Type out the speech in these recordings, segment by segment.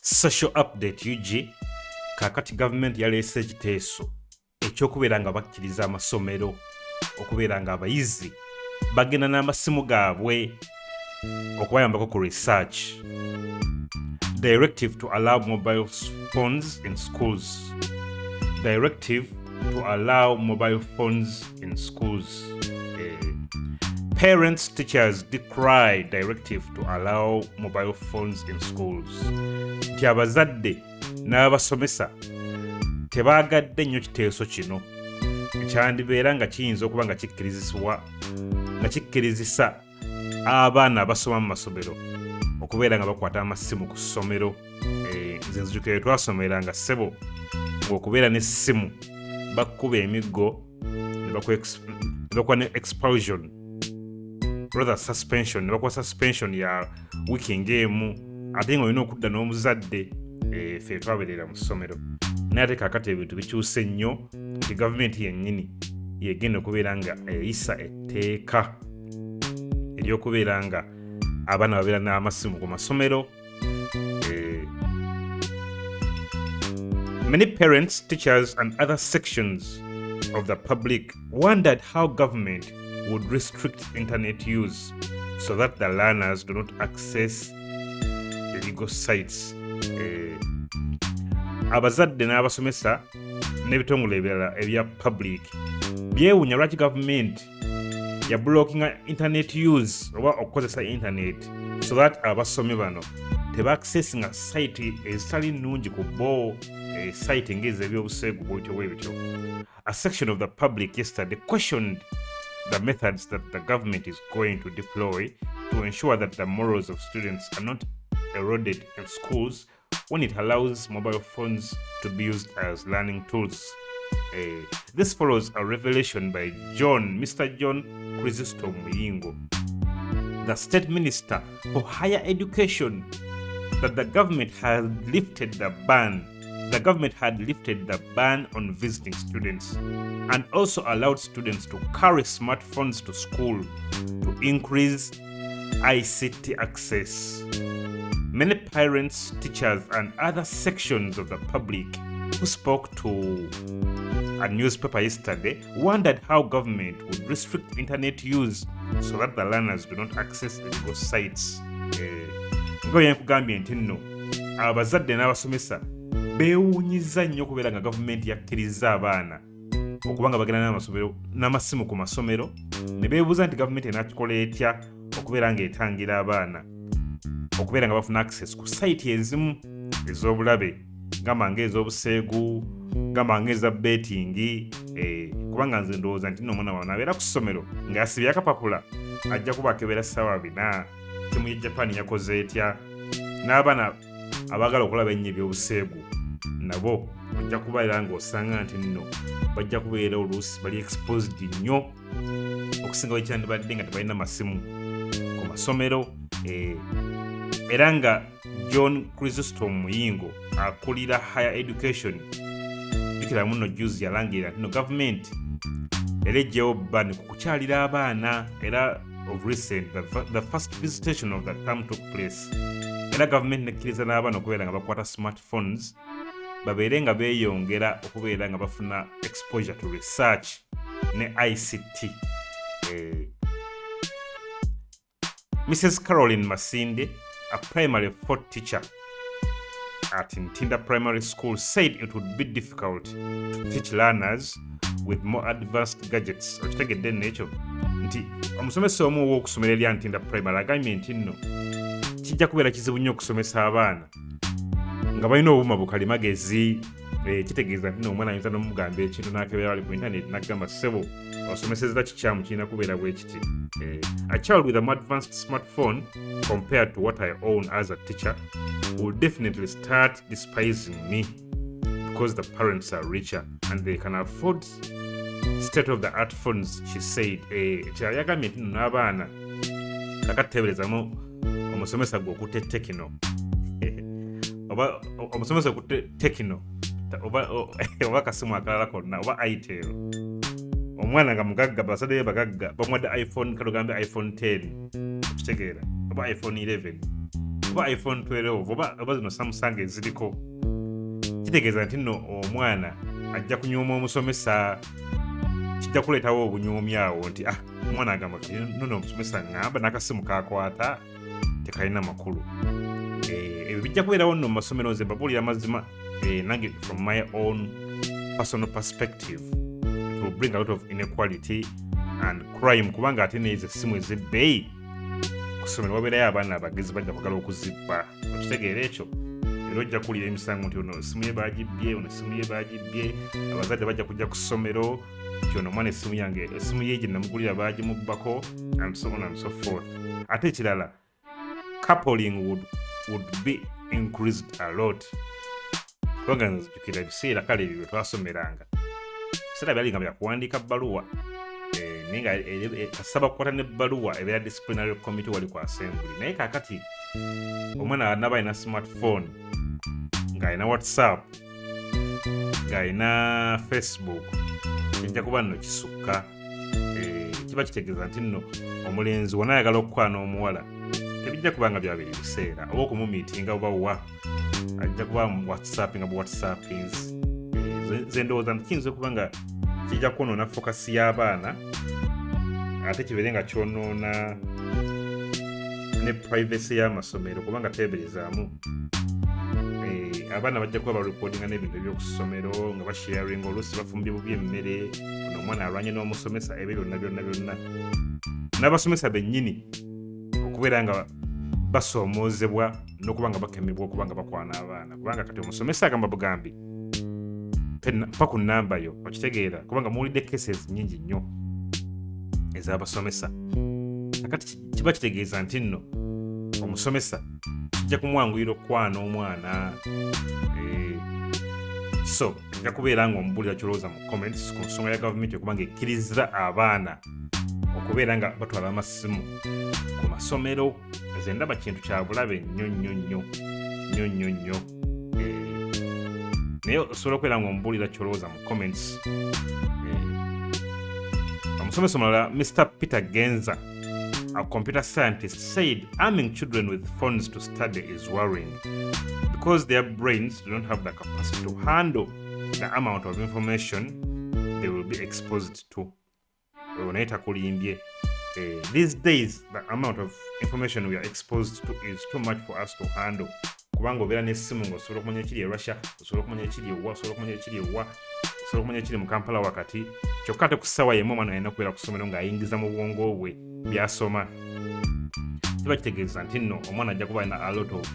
Social update UG kakati government yaleese ekiteeso ekyokubeera nga bakkiriza amasomero okubeera nga abayizi bagenda n'amasimu gaabwe okubayambako ku research. Directive to allow mobile phones in schools. Directive to allow mobile phones in schools. Parents, teachers decry directive to allow mobile phones in schools. Nti abazadde n'abasomesa tebaagadde nnyo kiteeso kino ekyandibeera nga kiyinza okuba nga kikkirizisa abaana abasoma mu masomero okubeera nga bakwata amasimu ku ssomero. Nze nzijukire twasomera nga ssebo ng'okubeera n'essimu bakkuba emiggo ne bakuwa ne expulsion rather suspension, ne bakuwa suspension ya wiiki ng'emu ate nga olina okudda n'omuzadde ffe twaberera mu ssomero. Naye ate kaakati ebintu bikyuse nnyo nti gavumenti yennyini yegenda okubeera nga eyisa etteeka ery'okubeera nga abaana babeera n'amasimu ku masomero. Many parents, teachers and other sections of the public wondered how government would restrict internet use so that the learners do not access illegal sites. Abazadde n'abasomesa n'ebitongole ebirala ebya public byewuunya lwaki gavumenti ya blockinga internet use oba okukozesa internet so that abasomi bano teba-accessinga site ezitali nnungi ku bo, site ng'ez'ebyobuseegu bwetyo. A section of the public yesterday questioned the methods that the government is going to deploy to ensure that the morals of students are not eroded in schools when it allows mobile phones to be used as learning tools. This follows a revelation by Mr. John Chrysostom Muyingo, the State Minister for Higher Education, that the government had lifted the ban. The government had lifted the ban on visiting students and also allowed students to carry smartphones to school to increase ICT access. Many parents, teachers, and other sections of the public who spoke to a newspaper yesterday wondered how government would restrict internet use so that the learners do not access illegal sites. Ngoye nkugambye nti nno abazadde n'abasomesa beewuunyiza nnyo okubeera nga gavumenti yakkiriza abaana okuba nga bagenda n'amasimu ku masomero, ne beebuuza nti gavumenti enaakikola etya okubeera ng'etangira abaana okubeera nga bafuna access ku sayiti ezimu ez'obulabe gamba ng'ez'obuseegu, gamba ng'eza betting, kubanga nze ndowooza nti nno omwana wawe abeera ku ssomero ng'asibye akapapula ajja kuba akebeera ssaawa 4. Ttiimu ya Japan yakoze etya? N'abaana abaagala okulaba ennyo ebyobuseegu nabo ojja kubeera ng'osanga nti nno bajja kubeera oluusi bali exposed nnyo okusinga wekyandibadde nga tebalina masimu ku masomero. Era nga John Chrysostom Muyingo akulira higher education jukira muno juzi yalangirira nti no gavumenti era ejjewo ban ku kukyalira abaana. Era of recent the first visitation of the term took place. Era gavumenti nekkiriza n'abaana okubeera nga bakwata smartphones babeere nga beeyongera okubeera nga bafuna exposure to research ne ICT. Mrs. Caroline Masinde, a primary 4 teacher at Ntinda Primary School, said it would be difficult to teach learners with more advanced gadgets. Okitegedde n'ekyo nti omusomesa omu ow'okusomera erya Ntinda Primary agambye nti nno kijja kubeera kizibu nnyo okusomesa abaana nga balina obuuma bukalimagezi. Kitegeeza nti omwana ayinza n'omugamba ekintu n'akebeera wali ku internet n'agamba ssebo osomeseza kikyamu kirina kubeera bwe kiti. A child with an advanced smartphone compared to what I own as a teacher will definitely start despising me because the parents are richer and they can afford state-of-the-art phones, she said. Kyali yagambye nti nno n'abaana kakateeberezamu omusomesa gwe okutte tekino oba omusomesa okutte tekino oba kasimu akalala konna oba itel. Omwana nga mugagga bazadde be bagagga bamuwadde iPhone, kale ogambe iPhone 10 okitegeera oba iPhone 11 oba iPhone 12 oba zino Samsung eziriko kitegeeza nti nno omwana ajja kunyooma omusomesa, kijja kuleetawo obunyoomyi awo nti omwana agamba nno omusomesa ngamba n'akasimu kakwata tekalina makulu. Ebyo bijja kubeerawo nno mu masomero nze mbabuulira mazima nange from my own personal perspective it will bring a lot of inequality and crime kubanga ate nezo essimu ez'ebbeeyi ku ssomero wabeerayo abaana abagezi bajja kwagala okuzibba. Okitegeera ekyo era ojja kuwulira emisango nti ono essimu ye baagibbye, ono essimu ye baagibbye, abazadde bajja kujja ku ssomero nti ono omwana essimu ye gye namugulira baagimubbako and so on and so forth. Ate ekirala coupling would be increased a lot. Kubanga nzijukira ebiseera kale ebyo bye twasomeranga biseera byali nga byakuwandiika bbaluwa naye nga asaba kukwata n'ebbaluwa ebeera disciplinary committee wali ku assembly. Naye kaakati omwana anaba alina smartphone ng'alina WhatsApp ng'alina Facebook kijja kuba nno kisukka. Kiba kitegeeza nti nno omulenzi wona ayagala okukola n'omuwala tebijja kubanga byabiri biseera oba okumumiitinga oba wa ajja kuba mu WhatsApp nga bu WhatsAppings. Nze ndowooza nti kiyinza okuba nga kijja kwonoona fokasi y'abaana ate kibeere nga kyonoona ne privacy y'amasomero kubanga teeberezaamu abaana bajja kuba barekodinga n'ebintu ebyokusomero nga basharinga oluusi bafumbye bubi emmere ono omwana alwanye n'omusomesa ebyo byonna n'abasomesa bennyini okubeera nga basoomoozebwa n'okuba nga bakemebwa okuba nga bakwana abaana kubanga kati omusomesa agamba bugambi mpa ku nnamba yo okitegeera kubanga muwulidde cases nnyingi nnyo ez'abasomesa. Kakati kiba kitegeeza nti nno omusomesa kijja kumwanguyira okukwana omwana so kijja kubeera nga omubulira kyolowooza mu comments ku nsonga ya gavumenti okubanga ekkiriza abaana okubeera nga batwala amasimu ku masomero. Nze ndaba kintu kya bulabe nnyo naye osobola okubeera nga omubulira kyolowooza mu comments. Omusomesa omulala Mr. Peter Genza, a computer scientist, said arming children with phones to study is worrying because their brains do not have the capacity to handle the amount of information they will be exposed to. These days, the amount of information we are exposed to is too much for us to handle. Kubanga obeera n'essimu ng'osobola okumanya ekiri e Russia, osobola okumanya ekiri ewa, osobola okumanya ekiri ewa, osobola okumanya ekiri mu Kampala wakati. Kyokka ate ku ssaawa y'emu omwana alina kubeera ku ssomero ng'ayingiza mu bwongo bwe by'asoma. Kiba kitegeeza nti nno omwana ajja kuba alina a lot of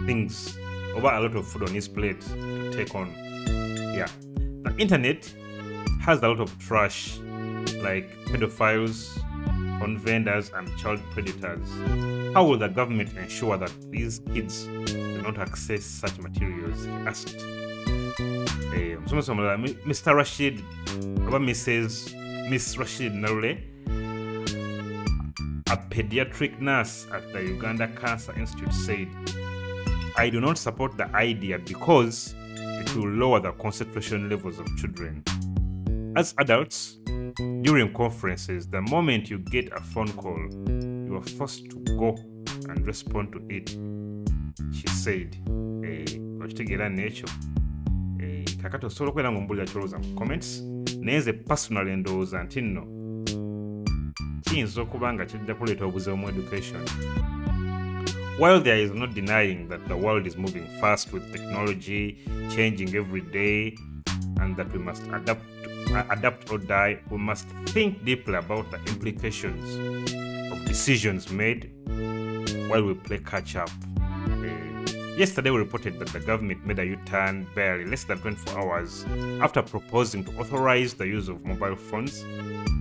things oba a lot of food on his plate to take on. Yeah. The internet has a lot of trash like pedophiles, porn vendors and child predators. How will the government ensure that these kids do not access such materials? He asked. Mr. Rashid, or Miss Rashid Narule, a pediatric nurse at the Uganda Cancer Institute, said, I do not support the idea because it will lower the concentration levels of children. As adults, during conferences, the moment you get a phone call, you are forced to go and respond to it, she said. Okitegeera n'ekyo kakati osobola okubeera ng'ombulira kyolowooza mu comments naye nze personal endowooza nti nno kiyinza okuba nga kijja kuleeta obuzibu mu education. While there is no denying that the world is moving fast with technology changing every day and that we must adapt or die, we must think deeply about the implications of decisions made while we play catch up. Yesterday we reported that the government made a U-turn barely less than 24 hours after proposing to authorize the use of mobile phones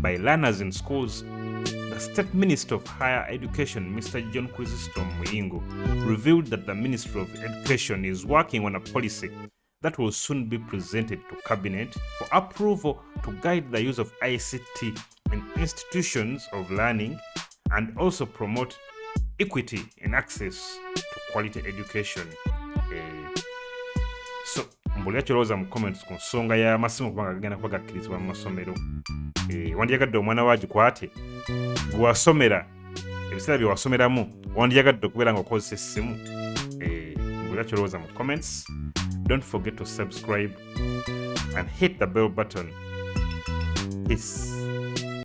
by learners in schools. The State Minister of Higher Education, Mr. John Chrysostom Muyingo, revealed that the Ministry of Education is working on a policy that will soon be presented to Cabinet for approval to guide the use of ICT in institutions of learning and also promote equity in access to quality education. So, mbulira kyolowooza mu comments ku nsonga y'amasimu kubanga gagenda kuba gakkirizibwa mu masomero. Wandyagadde omwana wa gikwate gwasomera ebiseera bye wasomeramu wandyagadde okubeera nga okozesa essimu. Mbulira kyolowooza mu comments. Don't forget to subscribe and hit the bell button. Peace.